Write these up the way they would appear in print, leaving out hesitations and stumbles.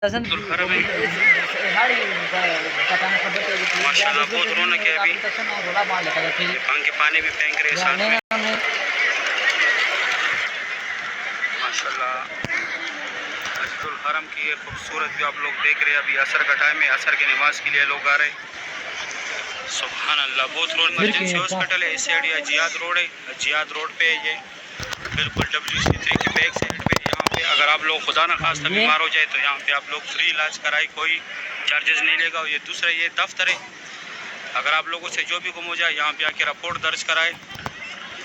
माशाल्लाह बहुत रौनक है अभी। पंखे पानी भी फेंक रहे साथ में। माशाल्लाह मस्जिदुल हरम की ये खूबसूरत भी आप लोग देख रहे हैं। अभी असर का टाइम है, असर की नमाज के लिए लोग आ रहे हैं। सुभान अल्लाह बहुत रोड इमरजेंसी हॉस्पिटल है। इस साइड या जियाद रोड है, जियाद रोड पे है ये बिल्कुल WC3 की बैक साइड पे। यहाँ पे अगर आप लोग खुदा न खास्ता बीमार हो जाए तो यहाँ पे आप लोग फ्री इलाज कराए, कोई चार्जेस नहीं लेगा। ये दूसरा ये दफ्तर है, अगर आप लोगों से जो भी गुम हो जाए यहाँ पे आके रिपोर्ट दर्ज कराए।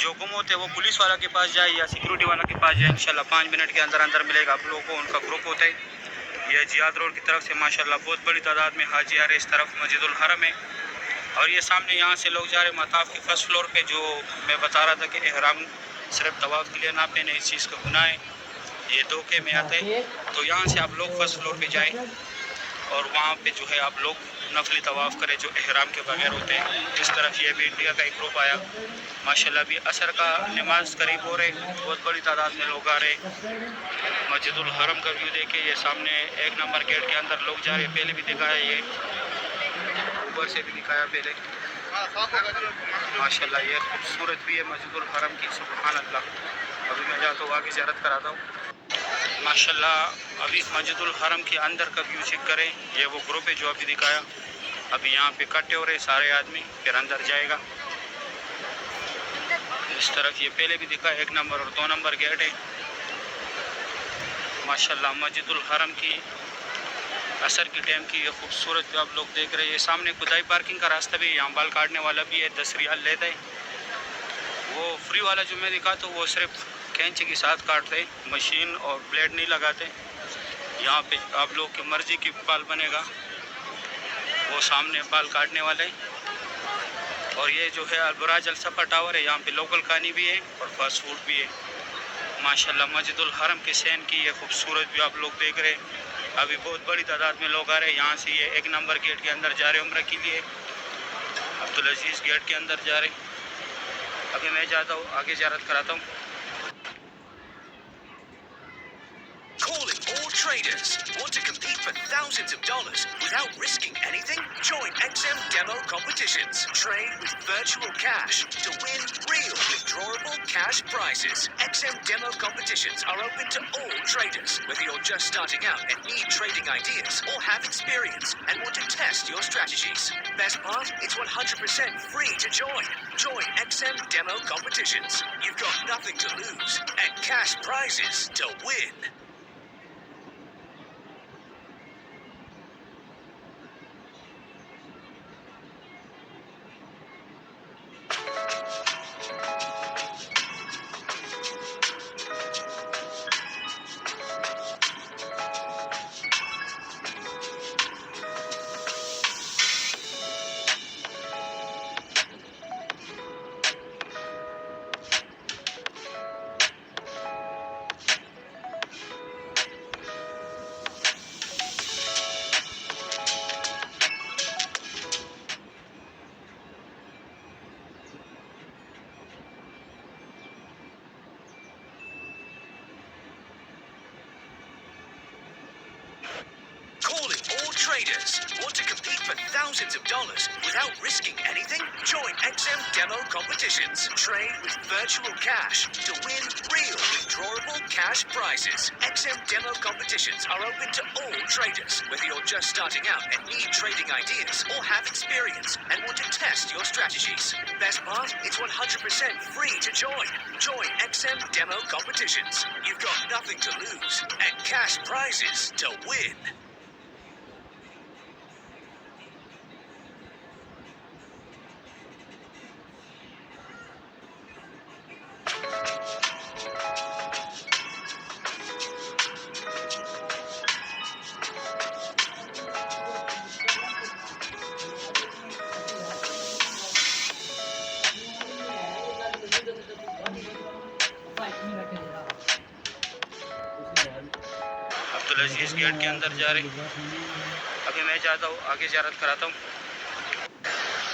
जो गुम होते वो पुलिस वाला के पास जाए या सिक्योरिटी वाला के पास जाए, इंशाल्लाह 5 मिनट के अंदर अंदर मिलेगा आप लोगों को। उनका ग्रुप होता है। ये जियाद रोड की तरफ से माशाल्लाह बहुत बड़ी तादाद में हाजी आ रहे। इस तरफ मस्जिदुल हरम है और ये सामने यहाँ से लोग जा रहे मताफ के फर्स्ट फ्लोर पे। जो मैं बता रहा था कि एहराम सिर्फ तवाफ के लिए ना पहने, इस चीज़ का गुनाह है, ये धोखे में आते हैं। तो यहाँ से आप लोग फर्स्ट फ्लोर पे जाएं और वहाँ पे जो है आप लोग नफली तवाफ़ करें जो एहराम के बगैर होते हैं। इस तरफ ये भी इंडिया का एक ग्रुप आया माशाल्लाह। भी असर का नमाज करीब हो रहे, बहुत बड़ी तादाद में लोग आ रहे। मस्जिदुल हरम का व्यू देखे, ये सामने 1 नंबर गेट के अंदर लोग जा रहे। पहले भी दिखाया, ये ऊपर से भी दिखाया पहले। माशाल्लाह ये खूबसूरत भी है मस्जिदुल हरम की। सुभान अल्लाह। अभी मैं जाता हूँ आगे ज़ियारत कराता हूँ। माशाल्लाह अभी मस्जिदुल हरम के अंदर का व्यू चेक करें। ये वो ग्रुप है जो अभी दिखाया। अभी यहाँ पे इकट्ठे हो रहे सारे आदमी, फिर अंदर जाएगा। इस तरफ ये पहले भी दिखा 1 नंबर और 2 नंबर गेट है। माशाल्लाह मस्जिदुल हरम की असर की टाइम की ये खूबसूरत जो आप लोग देख रहे हैं। ये सामने खुदाई पार्किंग का रास्ता भी है, यहाँ बाल काटने वाला भी है, 10 रियाल लेता है। वो फ्री वाला जो मैं दिखा तो वो सिर्फ कैंची के साथ काटते, मशीन और ब्लेड नहीं लगाते। यहाँ पे आप लोग की मर्ज़ी की बाल बनेगा। वो सामने बाल काटने वाले। और ये जो है अलबराज अलसफा टावर है, यहाँ पे लोकल खानी भी है और फास्ट फूड भी है। माशाल्लाह मस्जिदुल हरम के सैन की ये खूबसूरत भी आप लोग देख रहे हैं। अभी बहुत बड़ी तादाद में लोग आ रहे हैं। यहाँ से ये 1 नंबर गेट के अंदर जा रहे उम्रा के लिए, अब्दुल अजीज़ गेट के अंदर जा रहे। अभी मैं जाता हूँ आगे ज़ियारत कराता हूँ। Calling all traders. Want to compete for thousands of dollars without risking anything? Join XM Demo Competitions. Trade with virtual cash to win real withdrawable cash prizes. XM Demo Competitions are open to all traders, whether you're just starting out and need trading ideas or have experience and want to test your strategies. Best part? It's 100% free to join. Join XM Demo Competitions. You've got nothing to lose and cash prizes to win. Traders. Want to compete for thousands of dollars without risking anything? Join XM Demo Competitions. Trade with virtual cash to win real withdrawable cash prizes. XM Demo Competitions are open to all traders, whether you're just starting out and need trading ideas or have experience and want to test your strategies. Best part? It's 100% free to join. Join XM Demo Competitions. You've got nothing to lose and cash prizes to win. Abdul Aziz gate के अंदर जा रहे। अभी मैं जाता हूँ आगे ज़ियारत कराता हूँ।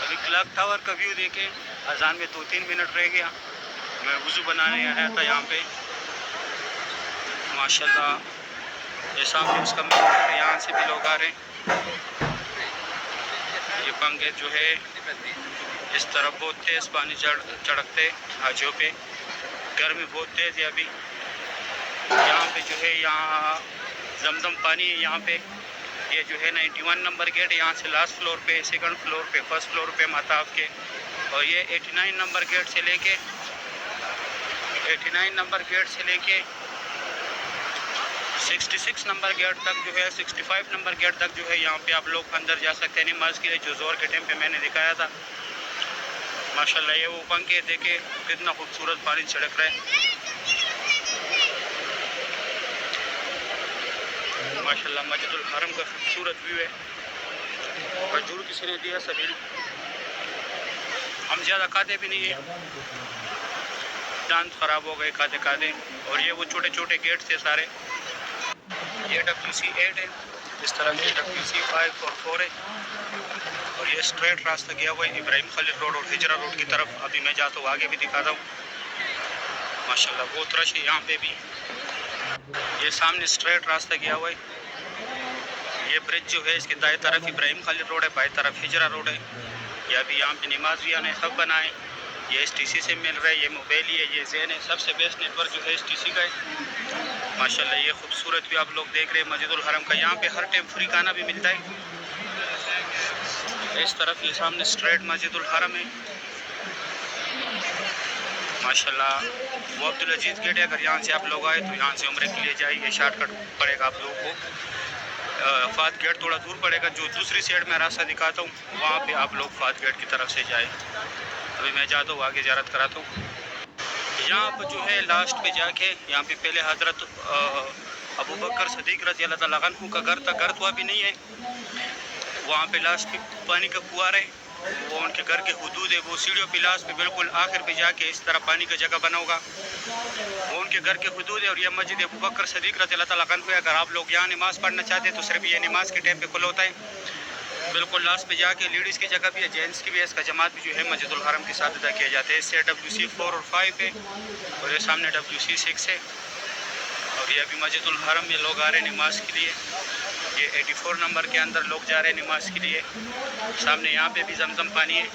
अभी क्लॉक टावर का व्यू देखें। अजान में 2-3 मिनट रह गया। मैं वुज़ू बनाने आया था यहाँ पे। माशाल्लाह ये सामने उसका मेन है, यहाँ से भी लोग आ रहे हैं। ये पंगे जो है इस तरफ बहुत तेज़ पानी चढ़कते हाजियों पे, गर्मी बहुत तेज़ है अभी। यहाँ पे जो है यहाँ जमजम पानी है यहाँ पे। ये जो है 91 नंबर गेट, यहाँ से लास्ट फ्लोर पे, सेकंड फ्लोर पे, फर्स्ट फ्लोर पे माताब के। और ये 89 नंबर गेट से लेके 66 नंबर गेट तक जो है, 65 नंबर गेट तक जो है, यहाँ पे आप लोग अंदर जा सकते हैं नमाज के लिए, जो जोर के टाइम पे मैंने दिखाया था। माशाल्लाह ये वो पंखे देखे कितना खूबसूरत पानी छिड़क रहा है। माशाल्लाह मस्जिदुल हरम का खूबसूरत व्यू है। मजदूर किसी ने दिया सबील, हम ज़्यादा खाते भी नहीं है, दांत ख़राब हो गए खाते खाते। और ये वो छोटे छोटे गेट थे सारे। ये WC 8 है, इस तरह से WC 5 और 4 है। और ये स्ट्रेट रास्ता गया हुआ है इब्राहिम खलील रोड और हिजरा रोड की तरफ। अभी मैं जाता हूँ आगे भी दिखाता हूँ। माशाल्लाह बहुत रश है यहाँ पे भी। ये सामने स्ट्रेट रास्ता गया हुआ है। ये ब्रिज जो है इसके दाएं तरफ इब्राहिम खलील रोड है, बाएं तरफ हिजरा रोड है। ये अभी यहाँ पे नमाज भी आने सब बनाए। ये STC से मिल रहा है, ये मोबाइल है, ये ज़ेन है। सबसे बेस्ट नेटवर्क जो है STC का है। माशाल्लाह ये खूबसूरत भी आप लोग देख रहे हैं मस्जिदुल हरम का। यहाँ पे हर टाइम फ्री खाना भी मिलता है। इस तरफ ये सामने स्ट्रेट मस्जिदुल हरम है। माशाल्लाह वो अब्दुल अजीज़ गेट है। अगर यहाँ से आप लोग आए तो यहाँ से उम्रे के लिए जाइए, शॉर्टकट पड़ेगा आप लोगों को। फात गेट थोड़ा दूर पड़ेगा, जो दूसरी साइड में रास्ता दिखाता हूँ वहाँ पे आप लोग फात गेट की तरफ से जाए। अभी मैं जाता हूँ आगे ज़ियारत कराता हूँ। यहाँ पर जो है लास्ट पे जाके, यहाँ पे पहले हज़रत अबू बकर सदीक रज़ी अल्लाह तआला अन्हु का घर था। घर तो अभी नहीं है, वहाँ पे लास्ट पे पानी का कुआं है, वो उनके घर के हुदूद है। वो सीढ़ियों पे लास्ट पे बिल्कुल आखिर पे जाके इस तरह पानी का जगह बना होगा, वो उनके घर के हुदूद है। और यह मस्जिद अबू बकर सदीक रज़ी अल्लाह तआला अन्हु है। अगर आप लोग यहाँ नमाज़ पढ़ना चाहते हैं तो सिर्फ ये नमाज के टाइम पे खुला होता है। बिल्कुल लास्ट पे जाके लेडीज़ की जगह भी है, जेंट्स की भी है। इसका जमात भी जो है मस्जिदुल हरम के साथ अदा किया जाता है। इससे WC 4 और 5 है और ये सामने WC 6 है। और ये अभी मस्जिदुल हरम में लोग आ रहे हैं नमाज के लिए। ये 84 नंबर के अंदर लोग जा रहे हैं नमाज के लिए। सामने यहाँ पे भी जमजम पानी है।